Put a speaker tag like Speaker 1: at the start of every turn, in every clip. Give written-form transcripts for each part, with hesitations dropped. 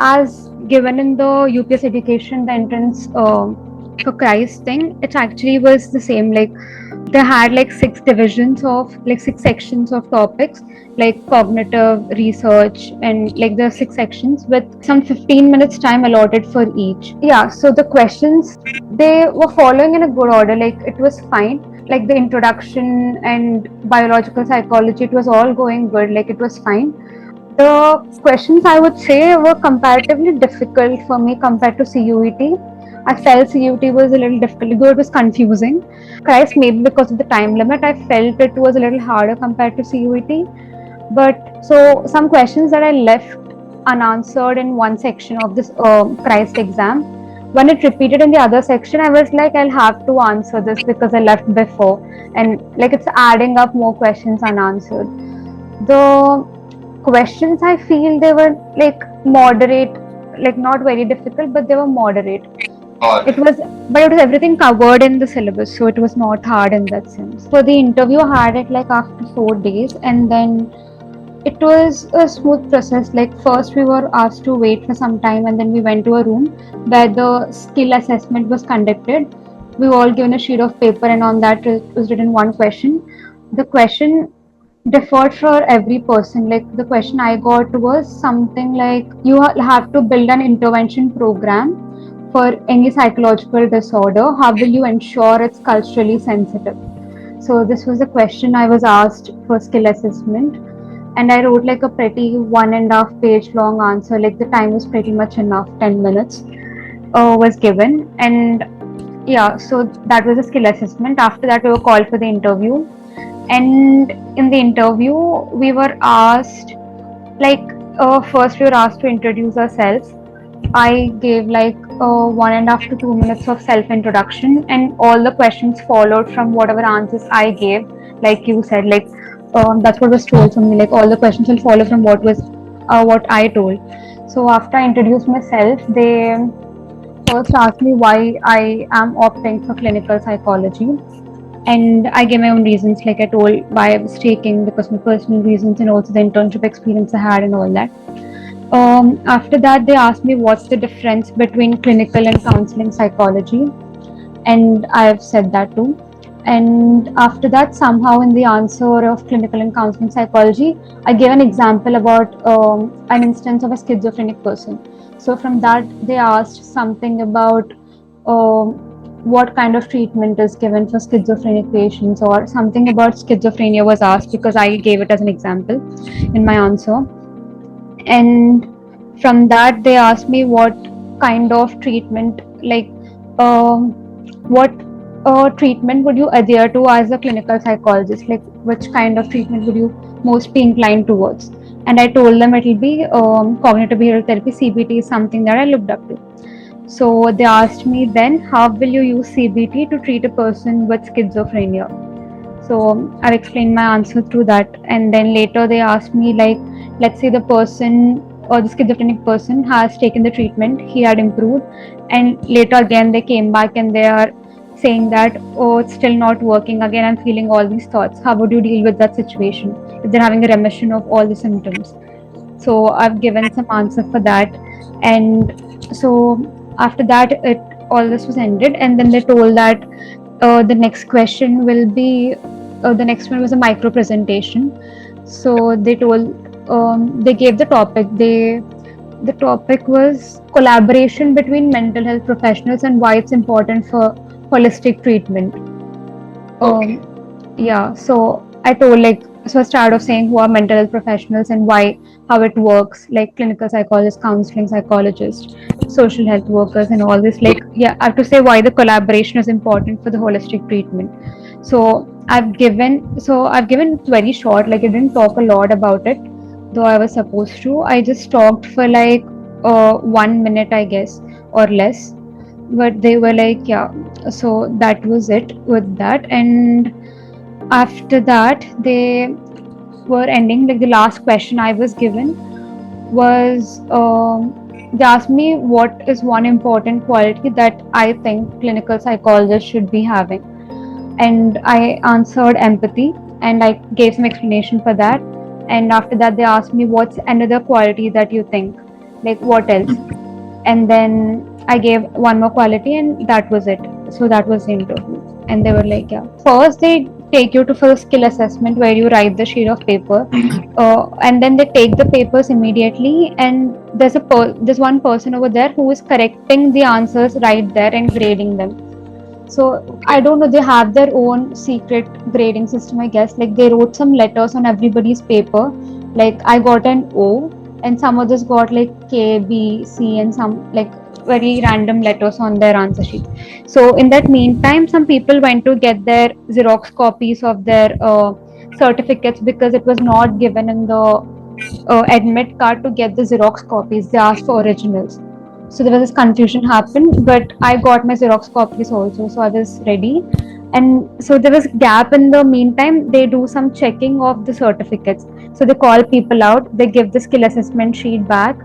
Speaker 1: as given in the UPS education, the entrance for Christ thing, it actually was the same. Like they had like six divisions of like six sections of topics, like cognitive research, and like there are six sections with some 15 minutes time allotted for each. Yeah, so the questions, they were following in a good order. Like it was fine. Like the introduction and biological psychology, it was all going good. Like it was fine. The questions I would say were comparatively difficult for me compared to CUET. I felt CUET was a little difficult, though it was confusing. Christ, maybe because of the time limit, I felt it was a little harder compared to CUET. But so some questions that I left unanswered in one section of this Christ exam, when it repeated in the other section, I was like, I'll have to answer this because I left before, and like it's adding up more questions unanswered. The questions, I feel they were like moderate, like not very difficult, but they were moderate. It was, but it was everything covered in the syllabus, so it was not hard in that sense. For the interview, I had it like after 4 days, and then it was a smooth process. Like first, we were asked to wait for some time, and then we went to a room where the skill assessment was conducted. We were all given a sheet of paper, and on that was written one question. The question differed for every person. Like the question I got was something like, you have to build an intervention program for any psychological disorder. How will you ensure it's culturally sensitive? So this was the question I was asked for skill assessment, and I wrote like a pretty 1.5 page long answer. Like the time was pretty much enough, 10 minutes was given, and yeah, so that was a skill assessment. After that, we were called for the interview, and in the interview we were asked like first we were asked to introduce ourselves. I gave like 1.5 to 2 minutes of self introduction, and all the questions followed from whatever answers I gave. Like you said, like that's what was told to me, like all the questions will follow from what I told. So after I introduced myself, they first asked me why I am opting for clinical psychology, and I gave my own reasons. Like I told why I was taking, because of my personal reasons and also the internship experience I had and all that. After that, they asked me what's the difference between clinical and counseling psychology, and I have said that too. And after that, somehow in the answer of clinical and counseling psychology, I gave an example about an instance of a schizophrenic person. So from that, they asked something about what kind of treatment is given for schizophrenic patients, or something about schizophrenia was asked because I gave it as an example in my answer. And from that, they asked me what kind of treatment, like what treatment would you adhere to as a clinical psychologist, like which kind of treatment would you most be inclined towards. And I told them it will be cognitive behavioral therapy. CBT is something that I looked up to. So they asked me then, how will you use CBT to treat a person with schizophrenia? So I've explained my answer through that. And then later they asked me, like, let's say the person or the schizophrenic person has taken the treatment, he had improved, and later again they came back and they are saying that, oh, it's still not working, again I'm feeling all these thoughts. How would you deal with that situation if they're having a remission of all the symptoms? So I've given some answer for that. And so after that, it all this was ended, and then they told that the next question will be the next one was a micro presentation. So they told they gave the topic. The topic was collaboration between mental health professionals and why it's important for holistic treatment.
Speaker 2: Okay.
Speaker 1: Yeah, so I told, like, so I started off saying who are mental health professionals and why, how it works, like clinical psychologists, counseling psychologists, social health workers, and all this. Like, yeah, I have to say why the collaboration is important for the holistic treatment. So I've given very short, like I didn't talk a lot about it, though I was supposed to. I just talked for like 1 minute, I guess, or less. But they were like, yeah, so that was it with that. And after that, they were ending, like the last question I was given was they asked me what is one important quality that I think clinical psychologists should be having. And I answered empathy, and I gave some explanation for that. And after that, they asked me what's another quality that you think like what else? And then I gave one more quality, and that was it. So that was the interview. And they were like, yeah, first they take you to first skill assessment where you write the sheet of paper, and then they take the papers immediately, and there's one person over there who is correcting the answers right there and grading them. So I don't know, they have their own secret grading system, I guess. Like they wrote some letters on everybody's paper. Like I got an O, and some others got like K, B, C, and some like very random letters on their answer sheet. So in that meantime, some people went to get their Xerox copies of their certificates, because it was not given in the admit card to get the Xerox copies. They asked for originals. So there was this confusion happened, but I got my Xerox copies also, so I was ready. And so there was gap in the meantime. They do some checking of the certificates. So they call people out. They give the skill assessment sheet back.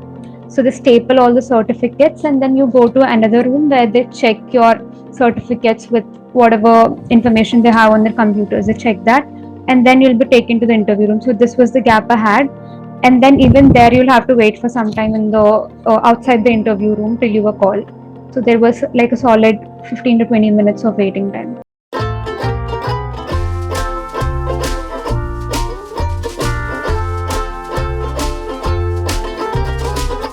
Speaker 1: So they staple all the certificates, and then you go to another room where they check your certificates with whatever information they have on their computers. They check that, and then you'll be taken to the interview room. So this was the gap I had. And then even there you'll have to wait for some time in the outside the interview room till you were called. So there was like a solid 15 to 20 minutes of waiting time.